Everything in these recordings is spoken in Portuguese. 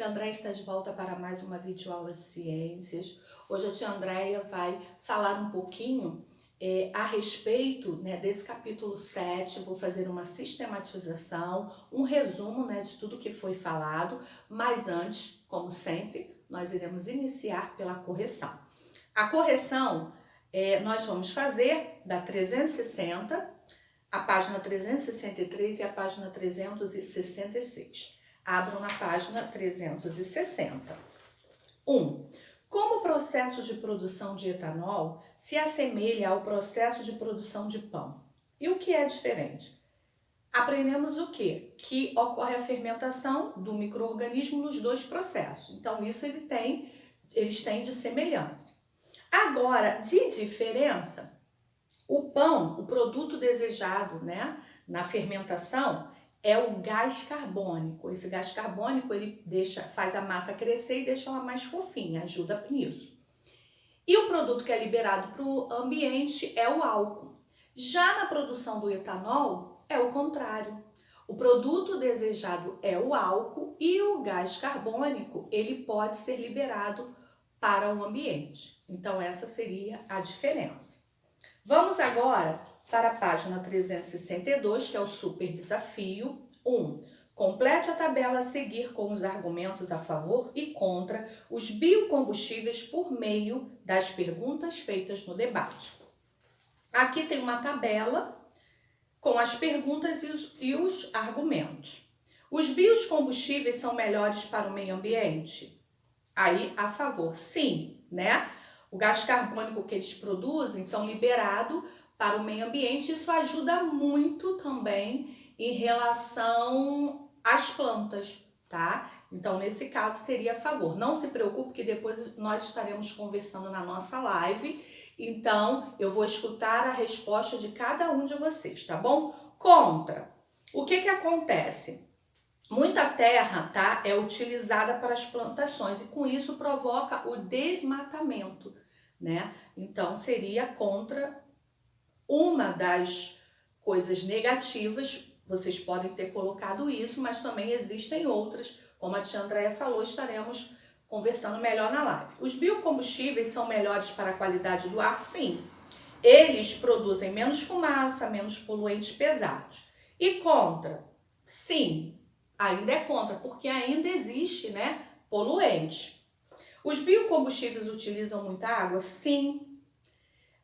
Tia Andréia está de volta para mais uma videoaula de ciências. Hoje a tia Andréia vai falar um pouquinho a respeito, né, desse capítulo 7. Vou fazer uma sistematização, um resumo, né, de tudo que foi falado, mas antes, como sempre, nós iremos iniciar pela correção. A correção nós vamos fazer da 360, a página 363 e a página 366. Abram na página 360. 1. Como o processo de produção de etanol se assemelha ao processo de produção de pão? E o que é diferente? Aprendemos o quê? Que ocorre a fermentação do micro-organismo nos dois processos. Então, isso eles têm de semelhança. Agora, de diferença, o pão, o produto desejado, né, na fermentação, é o gás carbônico. Esse gás carbônico, ele faz a massa crescer e deixa ela mais fofinha, ajuda nisso. E o produto que é liberado para o ambiente é o álcool. Já na produção do etanol, é o contrário. O produto desejado é o álcool e o gás carbônico, ele pode ser liberado para o ambiente. Então, essa seria a diferença. Vamos agora para a página 362, que é o super desafio. 1. Complete a tabela a seguir com os argumentos a favor e contra os biocombustíveis por meio das perguntas feitas no debate. Aqui tem uma tabela com as perguntas e os argumentos. Os biocombustíveis são melhores para o meio ambiente? Aí, a favor, sim, né? O gás carbônico que eles produzem são liberados para o meio ambiente. Isso ajuda muito também em relação às plantas, tá? Então, nesse caso, seria a favor. Não se preocupe que depois nós estaremos conversando na nossa live. Então, eu vou escutar a resposta de cada um de vocês, tá bom? Contra. O que acontece? Muita terra, tá, é utilizada para as plantações e com isso provoca o desmatamento, né? Então seria contra uma das coisas negativas. Vocês podem ter colocado isso, mas também existem outras, como a tia Andréia falou, estaremos conversando melhor na live. Os biocombustíveis são melhores para a qualidade do ar? Sim. Eles produzem menos fumaça, menos poluentes pesados. E contra? Sim. Ainda é contra, porque ainda existe, né, poluente. Os biocombustíveis utilizam muita água? Sim,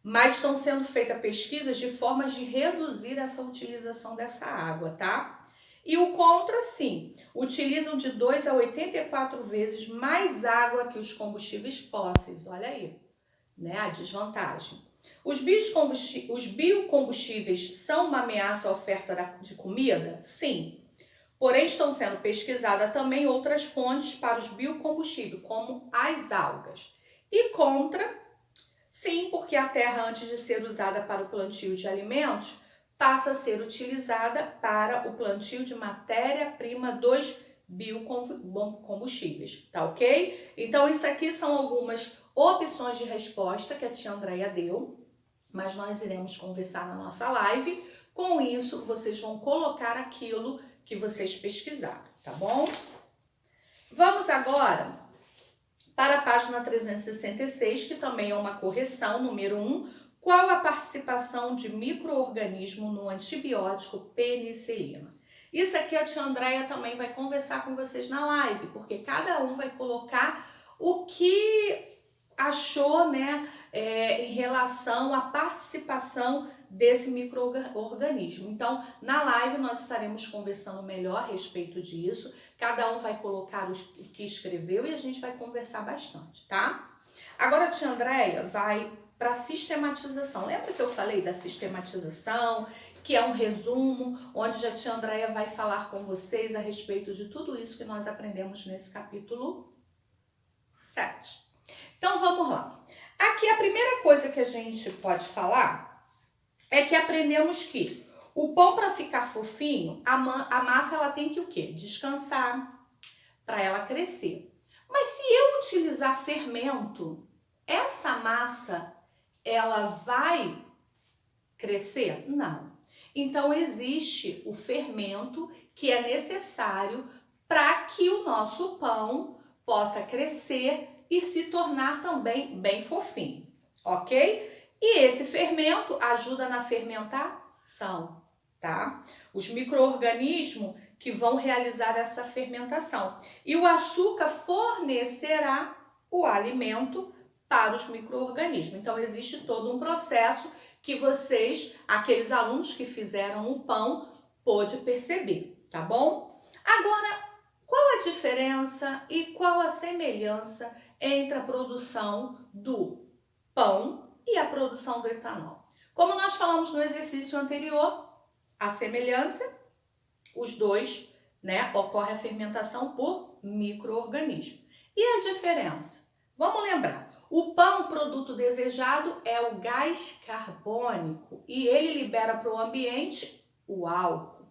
mas estão sendo feitas pesquisas de formas de reduzir essa utilização dessa água, tá? E o contra, sim, utilizam de 2 a 84 vezes mais água que os combustíveis fósseis, olha aí, né, a desvantagem. Os biocombustíveis são uma ameaça à oferta de comida? Sim. Porém, estão sendo pesquisadas também outras fontes para os biocombustíveis, como as algas. E contra, sim, porque a terra, antes de ser usada para o plantio de alimentos, passa a ser utilizada para o plantio de matéria-prima dos biocombustíveis, tá ok? Então, isso aqui são algumas opções de resposta que a tia Andréia deu, mas nós iremos conversar na nossa live. Com isso, vocês vão colocar aquilo que vocês pesquisaram, tá bom? Vamos agora para a página 366, que também é uma correção, número 1. Qual a participação de micro-organismo no antibiótico penicilina? Isso aqui a tia Andréia também vai conversar com vocês na live, porque cada um vai colocar o que achou, né, em relação à participação desse micro-organismo. Então, na live nós estaremos conversando melhor a respeito disso. Cada um vai colocar o que escreveu e a gente vai conversar bastante, tá? Agora a tia Andréia vai para a sistematização. Lembra que eu falei da sistematização, que é um resumo, onde a tia Andréia vai falar com vocês a respeito de tudo isso que nós aprendemos nesse capítulo 7. Então, vamos lá. Aqui a primeira coisa que a gente pode falar é que aprendemos que o pão, para ficar fofinho, a massa ela tem que o quê? Descansar para ela crescer. Mas se eu utilizar fermento, essa massa ela vai crescer? Não. Então existe o fermento que é necessário para que o nosso pão possa crescer e se tornar também bem fofinho, ok? E esse fermento ajuda na fermentação, tá? Os micro-organismos que vão realizar essa fermentação. E o açúcar fornecerá o alimento para os micro-organismos. Então, existe todo um processo que vocês, aqueles alunos que fizeram o pão, pôde perceber, tá bom? Agora, qual a diferença e qual a semelhança entre a produção do pão e a produção do etanol? Como nós falamos no exercício anterior, a semelhança, os dois, né, ocorre a fermentação por micro-organismo. E a diferença? Vamos lembrar, o pão, o produto desejado, é o gás carbônico e ele libera para o ambiente o álcool.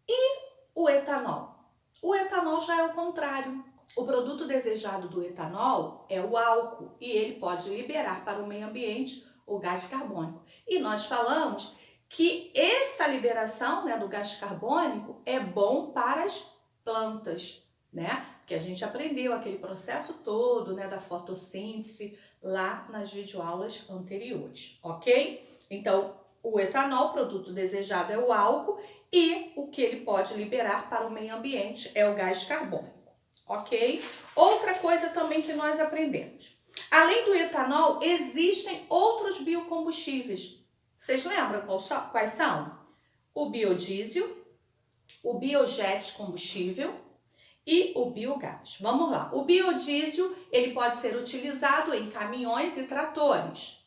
E o etanol? O etanol já é o contrário. O produto desejado do etanol é o álcool e ele pode liberar para o meio ambiente o gás carbônico. E nós falamos que essa liberação, né, do gás carbônico é bom para as plantas, né? Porque a gente aprendeu aquele processo todo, né, da fotossíntese lá nas videoaulas anteriores, ok? Então, o etanol, produto desejado, é o álcool e o que ele pode liberar para o meio ambiente é o gás carbônico, ok? Outra coisa também que nós aprendemos. Além do etanol, existem outros biocombustíveis. Vocês lembram quais são? O biodiesel, o biojet combustível e o biogás. Vamos lá. O biodiesel, ele pode ser utilizado em caminhões e tratores.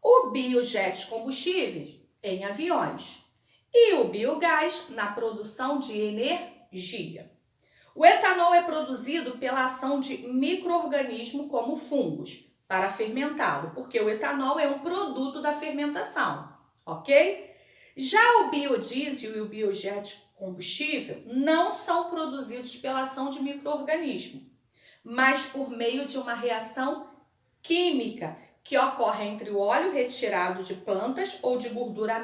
O biojet combustível em aviões. E o biogás na produção de energia. O etanol é produzido pela ação de micro-organismos como fungos para fermentá-lo, porque o etanol é um produto da fermentação, ok? Já o biodiesel e o biojet combustível não são produzidos pela ação de micro-organismo, mas por meio de uma reação química que ocorre entre o óleo retirado de plantas ou de gordura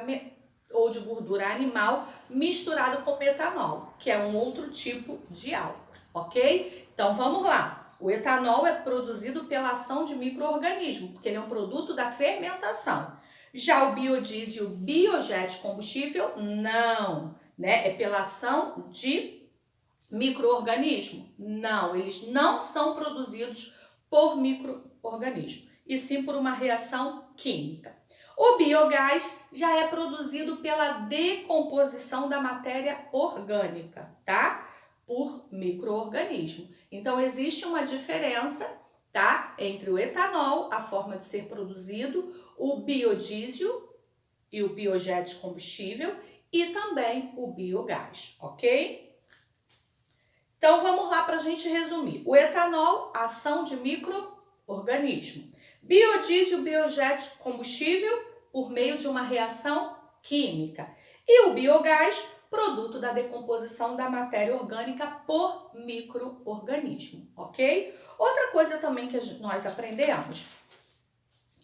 animal misturado com metanol, que é um outro tipo de álcool, ok? Então vamos lá. O etanol é produzido pela ação de micro-organismo, porque ele é um produto da fermentação. Já o biodiesel e o biojet combustível, não, né? É pela ação de micro-organismo? Não, eles não são produzidos por micro-organismo, e sim por uma reação química. O biogás já é produzido pela decomposição da matéria orgânica, tá? Por micro-organismo. Então, existe uma diferença, tá? Entre o etanol, a forma de ser produzido, o biodiesel e o biojet combustível e também o biogás, ok? Então, vamos lá para a gente resumir. O etanol, ação de micro-organismo. Biodiesel, biojet combustível, por meio de uma reação química. E o biogás, produto da decomposição da matéria orgânica por micro-organismo, ok? Outra coisa também que nós aprendemos,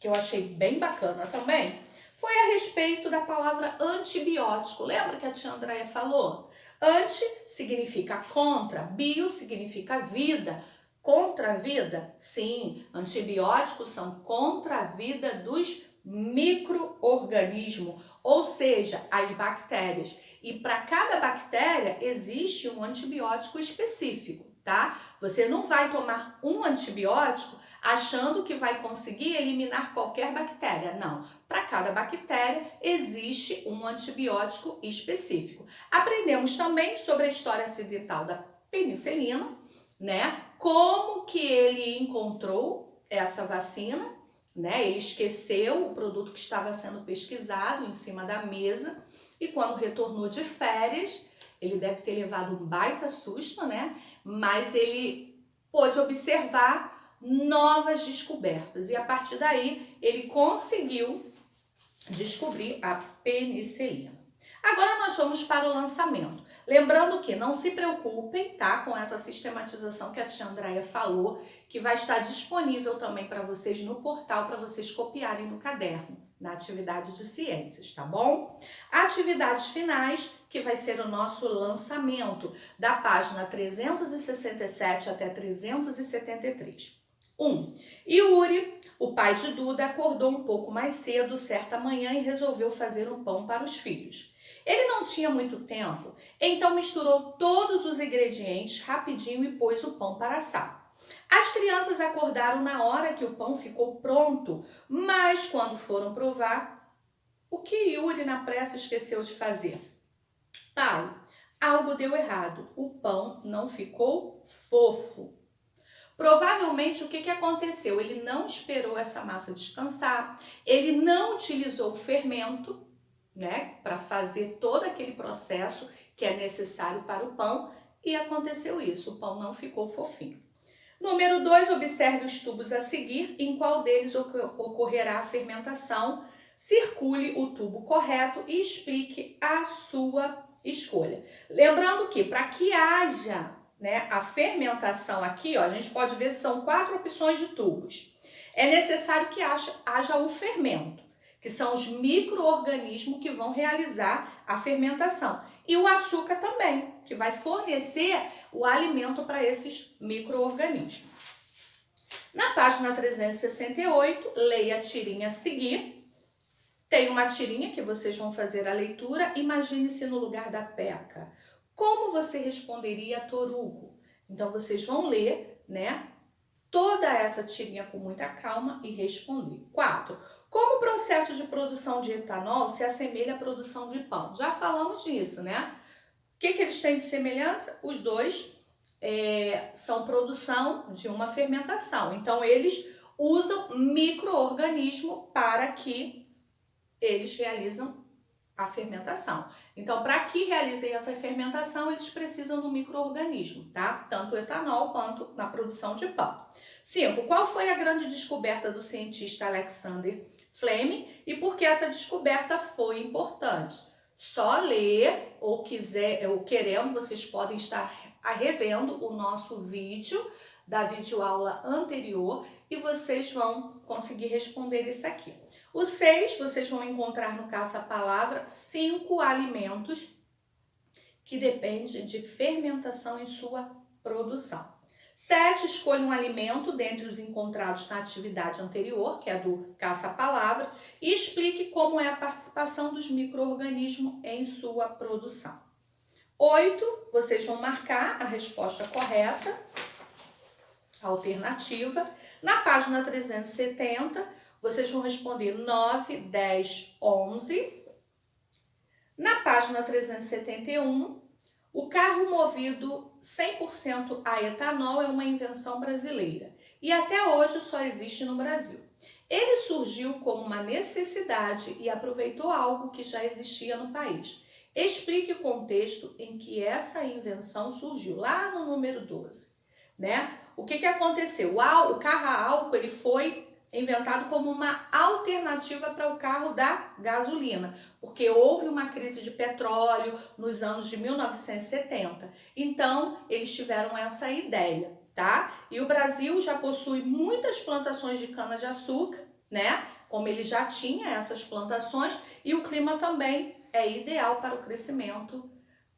que eu achei bem bacana também, foi a respeito da palavra antibiótico. Lembra que a tia Andréia falou? Anti significa contra, bio significa vida. Contra a vida? Sim, antibióticos são contra a vida dos micro-organismos, ou seja, as bactérias. E para cada bactéria existe um antibiótico específico, tá? Você não vai tomar um antibiótico achando que vai conseguir eliminar qualquer bactéria. Não, para cada bactéria existe um antibiótico específico. Aprendemos também sobre a história acidental da penicilina, né? Como que ele encontrou essa vacina, né? Ele esqueceu o produto que estava sendo pesquisado em cima da mesa e quando retornou de férias, ele deve ter levado um baita susto, né? Mas ele pôde observar novas descobertas e a partir daí ele conseguiu descobrir a penicilina. Agora nós vamos para o lançamento. Lembrando que não se preocupem, tá, com essa sistematização que a tia Andréia falou, que vai estar disponível também para vocês no portal, para vocês copiarem no caderno, na atividade de ciências, tá bom? Atividades finais, que vai ser o nosso lançamento, da página 367 até 373. 1. Yuri, o pai de Duda, acordou um pouco mais cedo certa manhã e resolveu fazer um pão para os filhos. Ele não tinha muito tempo, então misturou todos os ingredientes rapidinho e pôs o pão para assar. As crianças acordaram na hora que o pão ficou pronto, mas quando foram provar, o que Yuri na pressa esqueceu de fazer? Pai, algo deu errado. O pão não ficou fofo. Provavelmente o que aconteceu? Ele não esperou essa massa descansar, ele não utilizou o fermento, né, para fazer todo aquele processo que é necessário para o pão, e aconteceu isso, o pão não ficou fofinho. Número 2, observe os tubos a seguir, em qual deles ocorrerá a fermentação. Circule o tubo correto e explique a sua escolha. Lembrando que para que haja, né, a fermentação aqui, ó, a gente pode ver que são 4 opções de tubos. É necessário que haja o fermento, que são os micro-organismos que vão realizar a fermentação. E o açúcar também, que vai fornecer o alimento para esses micro-organismos. Na página 368, leia a tirinha a seguir. Tem uma tirinha que vocês vão fazer a leitura. Imagine-se no lugar da Peca. Como você responderia a Torugo? Então, vocês vão ler, né, toda essa tirinha com muita calma e responder. 4. Como o processo de produção de etanol se assemelha à produção de pão? Já falamos disso, né? O que eles têm de semelhança? Os dois são produção de uma fermentação. Então, eles usam micro-organismo para que eles realizam a fermentação. Então, para que realizem essa fermentação, eles precisam do micro-organismo, tá? Tanto o etanol quanto na produção de pão. 5. Qual foi a grande descoberta do cientista Alexander Fleming e por que essa descoberta foi importante? Só ler ou querendo, vocês podem estar revendo o nosso vídeo da videoaula anterior e vocês vão conseguir responder isso aqui. O 6, vocês vão encontrar no caça-palavra 5 alimentos que dependem de fermentação em sua produção. 7, escolha um alimento dentre os encontrados na atividade anterior, que é do caça-palavra, e explique como é a participação dos micro-organismos em sua produção. 8, vocês vão marcar a resposta correta, a alternativa. Na página 370, vocês vão responder 9, 10, 11. Na página 371, o carro movido 100% a etanol é uma invenção brasileira e até hoje só existe no Brasil. Ele surgiu como uma necessidade e aproveitou algo que já existia no país. Explique o contexto em que essa invenção surgiu, lá no número 12, né? O que aconteceu? O carro a álcool ele foi inventado como uma alternativa para o carro da gasolina, porque houve uma crise de petróleo nos anos de 1970. Então, eles tiveram essa ideia, tá? E o Brasil já possui muitas plantações de cana-de-açúcar, né? Como ele já tinha essas plantações, e o clima também é ideal para o crescimento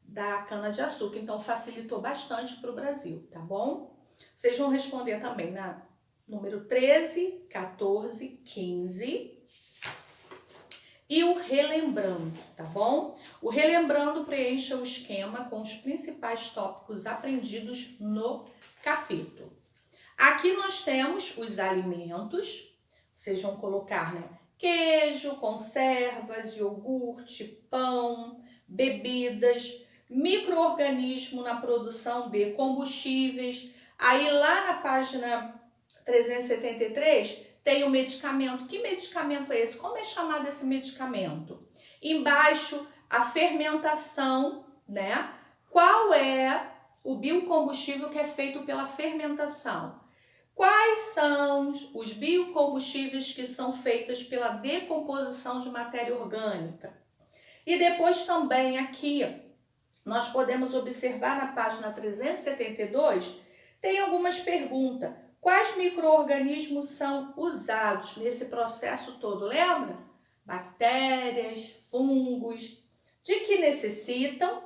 da cana-de-açúcar. Então, facilitou bastante para o Brasil, tá bom? Vocês vão responder também na número 13, 14, 15 e o relembrando, tá bom? O relembrando preencha o esquema com os principais tópicos aprendidos no capítulo. Aqui nós temos os alimentos, vocês vão colocar, né? Queijo, conservas, iogurte, pão, bebidas, micro-organismo na produção de combustíveis. Aí lá na página 373 tem o medicamento. Que medicamento é esse? Como é chamado esse medicamento? Embaixo, a fermentação, né? Qual é o biocombustível que é feito pela fermentação? Quais são os biocombustíveis que são feitos pela decomposição de matéria orgânica? E depois também aqui, nós podemos observar na página 372, tem algumas perguntas. Quais micro-organismos são usados nesse processo todo? Lembra? bactérias, fungos, de que necessitam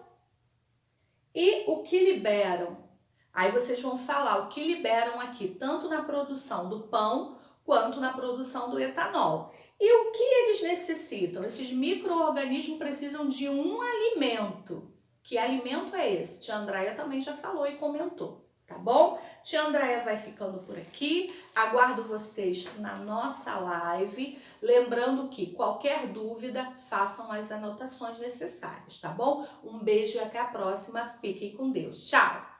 e o que liberam. Aí vocês vão falar o que liberam aqui, tanto na produção do pão quanto na produção do etanol. E o que eles necessitam? Esses micro-organismos precisam de um alimento. Que alimento é esse? Tia Andréia também já falou e comentou, tá bom? Tia Andréia vai ficando por aqui. Aguardo vocês na nossa live. Lembrando que qualquer dúvida, façam as anotações necessárias, tá bom? Um beijo e até a próxima. Fiquem com Deus. Tchau!